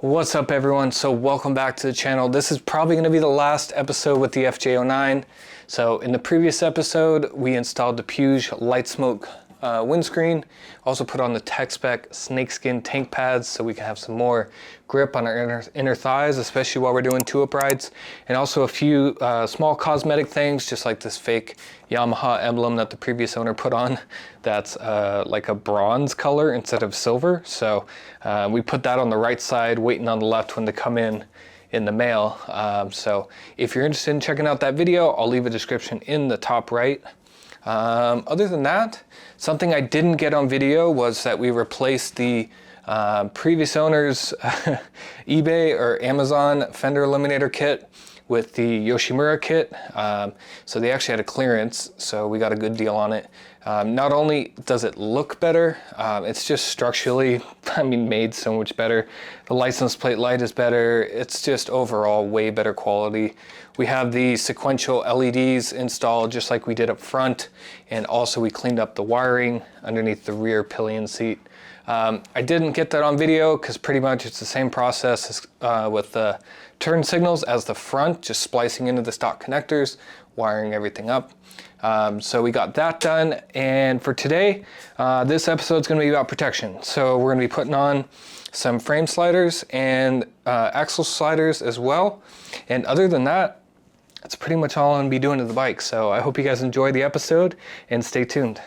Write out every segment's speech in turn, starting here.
What's up everyone? So welcome back to the channel. This is probably going to be the last episode with the FJ09. So in the previous episode we installed the Puge light smoke windscreen, also put on the tech spec snakeskin tank pads so we can have some more grip on our inner thighs, especially while we're doing two-up rides, and also a few small cosmetic things, just like this fake Yamaha emblem that the previous owner put on that's like a bronze color instead of silver. So we put that on the right side, waiting on the left one to come in the mail. So if you're interested in checking out that video, I'll leave a description in the top right. Other than that, something I didn't get on video was that we replaced the previous owner's eBay or Amazon fender eliminator kit with the Yoshimura kit. So they actually had a clearance, so we got a good deal on it. Not only does it look better, it's just structurally, made so much better. The license plate light is better. It's just overall way better quality. We have the sequential LEDs installed just like we did up front, and also we cleaned up the wiring underneath the rear pillion seat. I didn't get that on video because pretty much it's the same process as, with the turn signals as the front, just splicing into the stock connectors, wiring everything up. So we got that done, and for today, this episode is going to be about protection. So we're going to be putting on some frame sliders and axle sliders as well. And other than that, that's pretty much all I'm going to be doing to the bike. So I hope you guys enjoy the episode and stay tuned.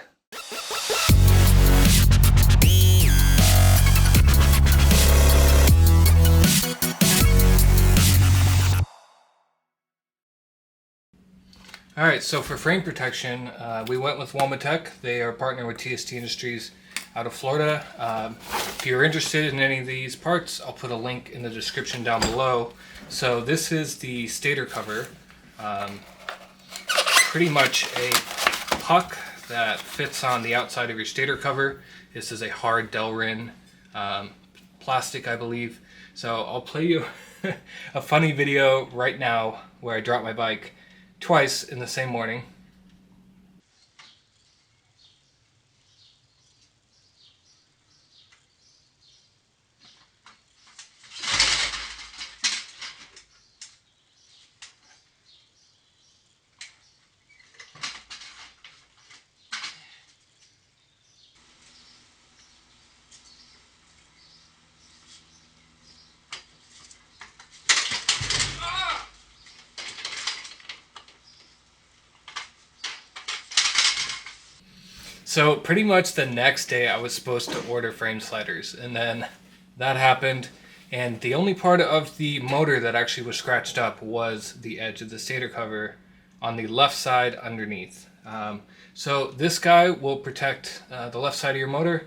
Alright, so for frame protection, we went with Womatech. They are partnered with TST Industries out of Florida. If you're interested in any of these parts, I'll put a link in the description down below. So this is the stator cover. Pretty much a puck that fits on the outside of your stator cover. This is a hard Delrin plastic, I believe. So I'll play you a funny video right now where I drop my bike twice in the same morning. So pretty much the next day I was supposed to order frame sliders, and then that happened, and the only part of the motor that actually was scratched up was the edge of the stator cover on the left side underneath. So this guy will protect the left side of your motor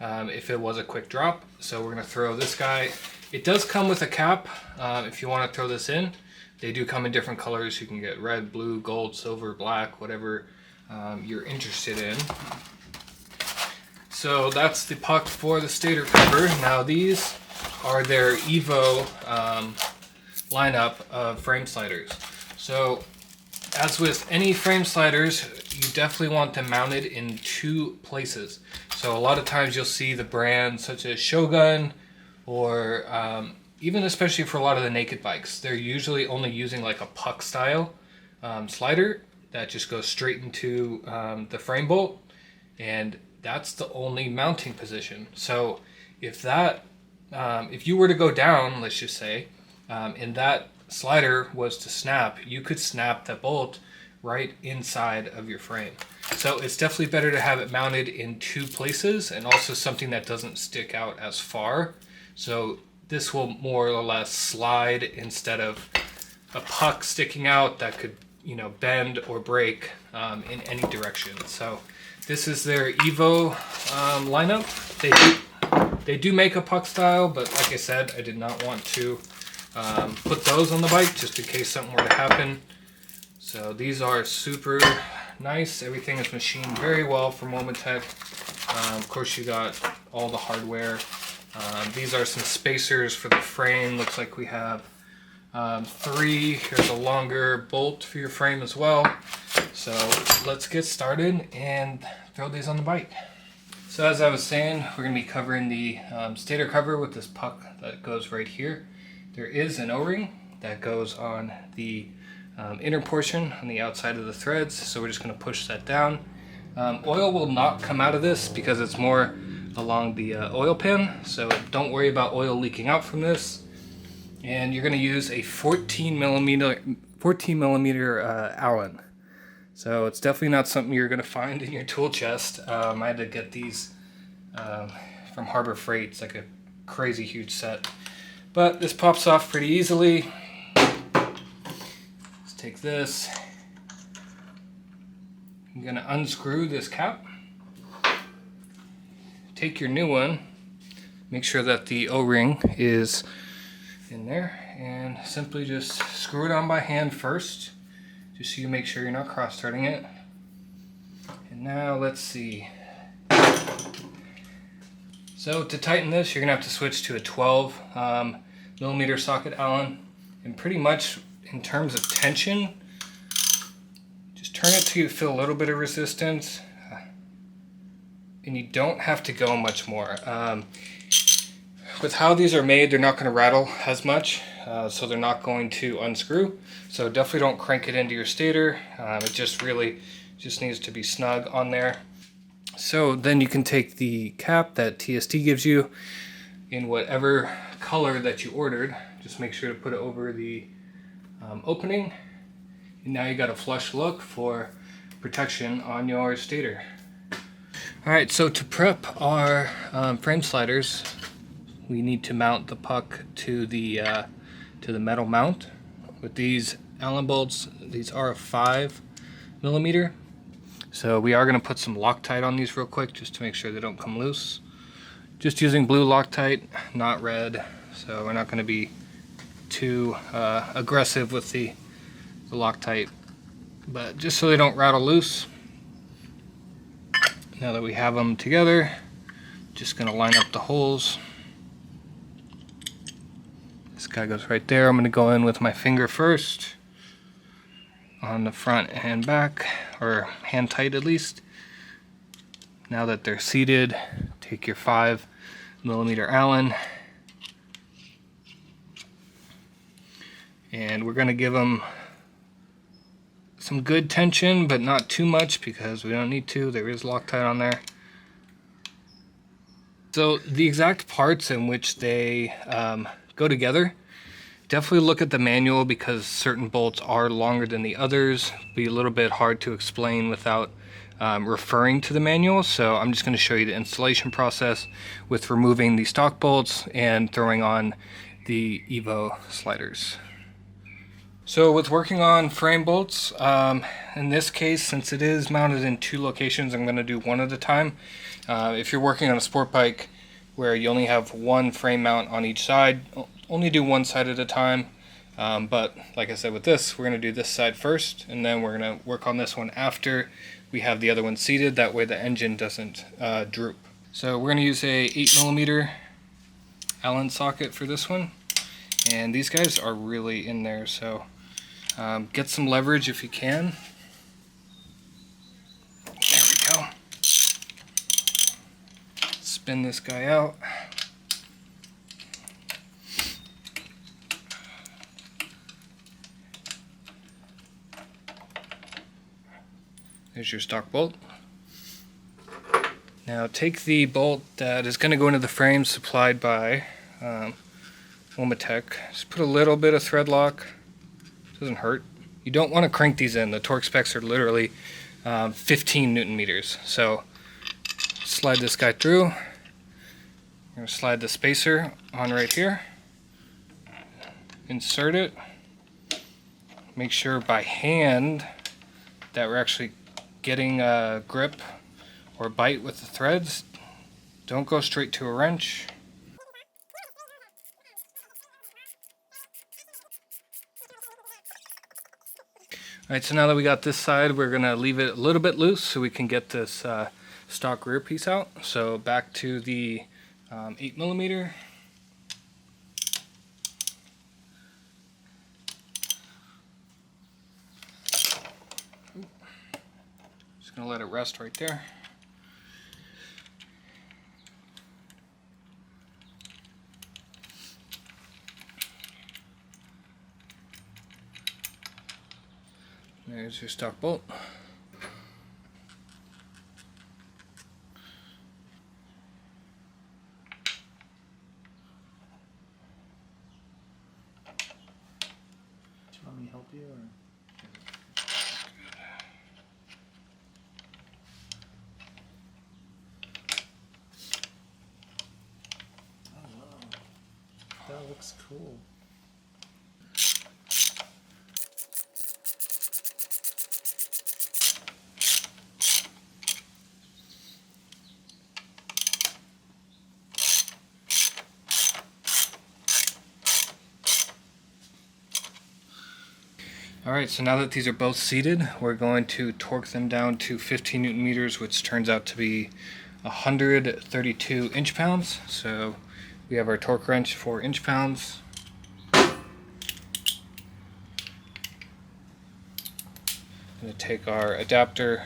if it was a quick drop. So we're going to throw this guy. It does come with a cap if you want to throw this in. They do come in different colors. You can get red, blue, gold, silver, black, whatever you're interested in. So that's the puck for the stator cover. Now these are their Evo lineup of frame sliders. So as with any frame sliders, you definitely want them mounted in two places. So a lot of times you'll see the brands such as Shogun, or even especially for a lot of the naked bikes, they're usually only using like a puck style slider that just goes straight into the frame bolt, and that's the only mounting position. So if that, if you were to go down, let's just say, and that slider was to snap, you could snap that bolt right inside of your frame. So it's definitely better to have it mounted in two places, and also something that doesn't stick out as far. So this will more or less slide instead of a puck sticking out that could, bend or break in any direction. So this is their Evo lineup. They do make a puck style, but like I said, I did not want to put those on the bike just in case something were to happen. So these are super nice. Everything is machined very well from Womatech. Of course, you got all the hardware. These are some spacers for the frame. Looks like we have 3. Here's a longer bolt for your frame as well. So let's get started and throw these on the bike. So as I was saying, we're going to be covering the stator cover with this puck that goes right here. There is an O-ring that goes on the inner portion on the outside of the threads, so we're just going to push that down. Oil will not come out of this because it's more along the oil pan, so don't worry about oil leaking out from this. And you're going to use a 14 millimeter Allen. So it's definitely not something you're going to find in your tool chest. I had to get these from Harbor Freight. It's like a crazy huge set. But this pops off pretty easily. Let's take this. I'm going to unscrew this cap. Take your new one. Make sure that the O-ring is in there. And simply just screw it on by hand first. Just so you make sure you're not cross-threading it. And now let's see. So to tighten this, you're gonna have to switch to a 12 millimeter socket Allen. And pretty much in terms of tension, just turn it till you feel a little bit of resistance. And you don't have to go much more. With how these are made, they're not gonna rattle as much. So they're not going to unscrew. So definitely don't crank it into your stator. It just really needs to be snug on there. So then you can take the cap that TST gives you in whatever color that you ordered. Just make sure to put it over the opening. And now you got a flush look for protection on your stator. All right, so to prep our frame sliders, we need to mount the puck to the metal mount with these Allen bolts. These are a 5 millimeter. So we are going to put some Loctite on these real quick just to make sure they don't come loose. Just using blue Loctite, not red. So we're not going to be too aggressive with the Loctite, but just so they don't rattle loose. Now that we have them together, just going to line up the holes. This guy goes right there. I'm going to go in with my finger first on the front and back, or hand tight at least. Now that they're seated, take your 5 millimeter Allen and we're going to give them some good tension, but not too much because we don't need to. There is Loctite on there. So the exact parts in which they go together, definitely look at the manual because certain bolts are longer than the others. Be a little bit hard to explain without referring to the manual. So I'm just going to show you the installation process with removing the stock bolts and throwing on the Evo sliders. So with working on frame bolts, in this case, since it is mounted in 2 locations, I'm going to do one at a time. If you're working on a sport bike where you only have one frame mount on each side, only do one side at a time. But like I said with this, we're going to do this side first, and then we're going to work on this one after we have the other one seated. That way the engine doesn't droop. So we're going to use a 8 millimeter Allen socket for this one. And these guys are really in there, so get some leverage if you can. There we go. Spin this guy out. There's your stock bolt. Now take the bolt that is going to go into the frame supplied by Womatech. Just put a little bit of thread lock. Doesn't hurt. You don't want to crank these in. The torque specs are literally 15 Newton meters. So slide this guy through. I'm going to slide the spacer on right here. Insert it. Make sure by hand that we're actually getting a grip or bite with the threads. Don't go straight to a wrench. Alright, so now that we got this side, we're going to leave it a little bit loose so we can get this stock rear piece out. So back to the 8 millimeter. Just going to let it rest right there. There's your stock bolt. Do you want me to help you, or? Oh wow, that looks cool. Alright, so now that these are both seated, we're going to torque them down to 15 Newton meters, which turns out to be 132 inch-pounds. So we have our torque wrench for inch-pounds. I'm going to take our adapter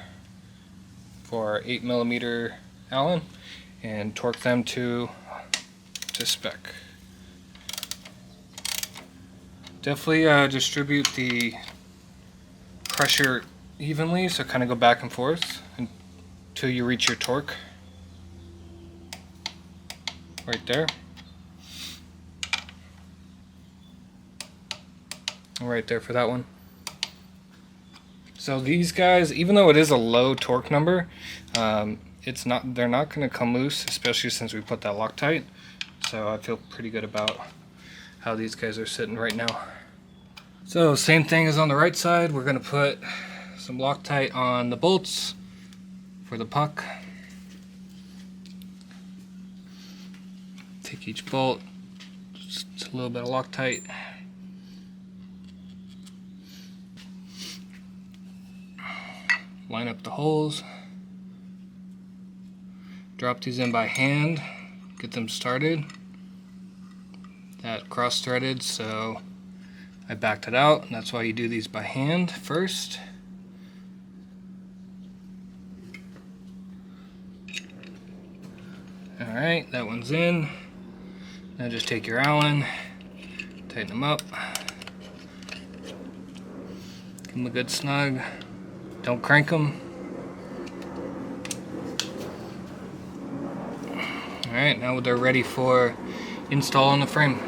for our 8mm Allen and torque them to spec. Definitely distribute the pressure evenly, so kind of go back and forth until you reach your torque. Right there. Right there for that one. So these guys, even though it is a low torque number, they're not going to come loose, especially since we put that Loctite. So I feel pretty good about how these guys are sitting right now. So same thing as on the right side, we're going to put some Loctite on the bolts for the puck. Take each bolt, just a little bit of Loctite. Line up the holes. Drop these in by hand, get them started. That cross-threaded, so I backed it out, and that's why you do these by hand first. Alright, that one's in. Now just take your Allen, tighten them up. Give them a good snug. Don't crank them. Alright, now they're ready for install on the frame.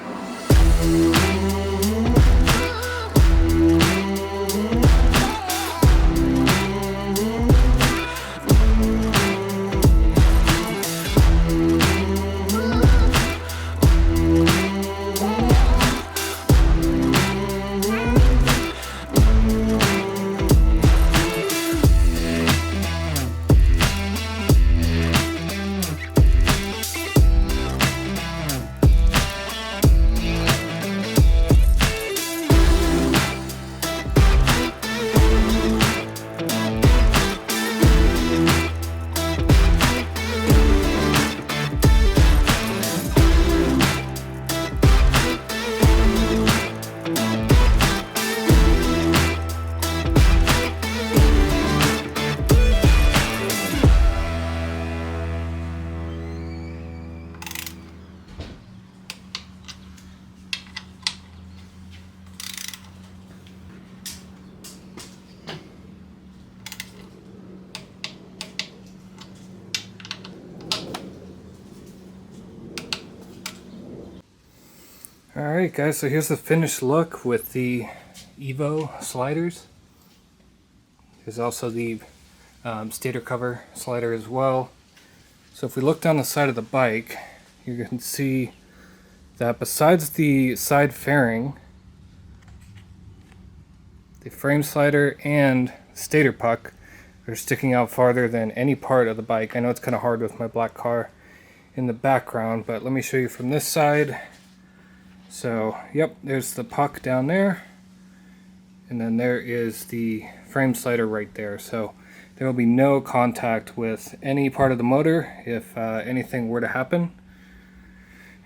Alright guys, so here's the finished look with the Evo sliders. There's also the stator cover slider as well. So if we look down the side of the bike, you can see that besides the side fairing, the frame slider and stator puck are sticking out farther than any part of the bike. I know it's kind of hard with my black car in the background, but let me show you from this side. So, yep, there's the puck down there, and then there is the frame slider right there. So there will be no contact with any part of the motor if anything were to happen.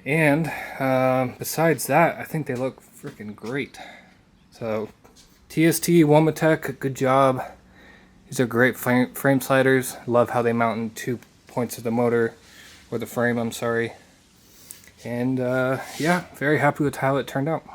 And besides that, I think they look freaking great. So TST Womatech, good job. These are great frame sliders. Love how they mount in 2 points of the motor, or the frame, I'm sorry. And yeah, very happy with how it turned out.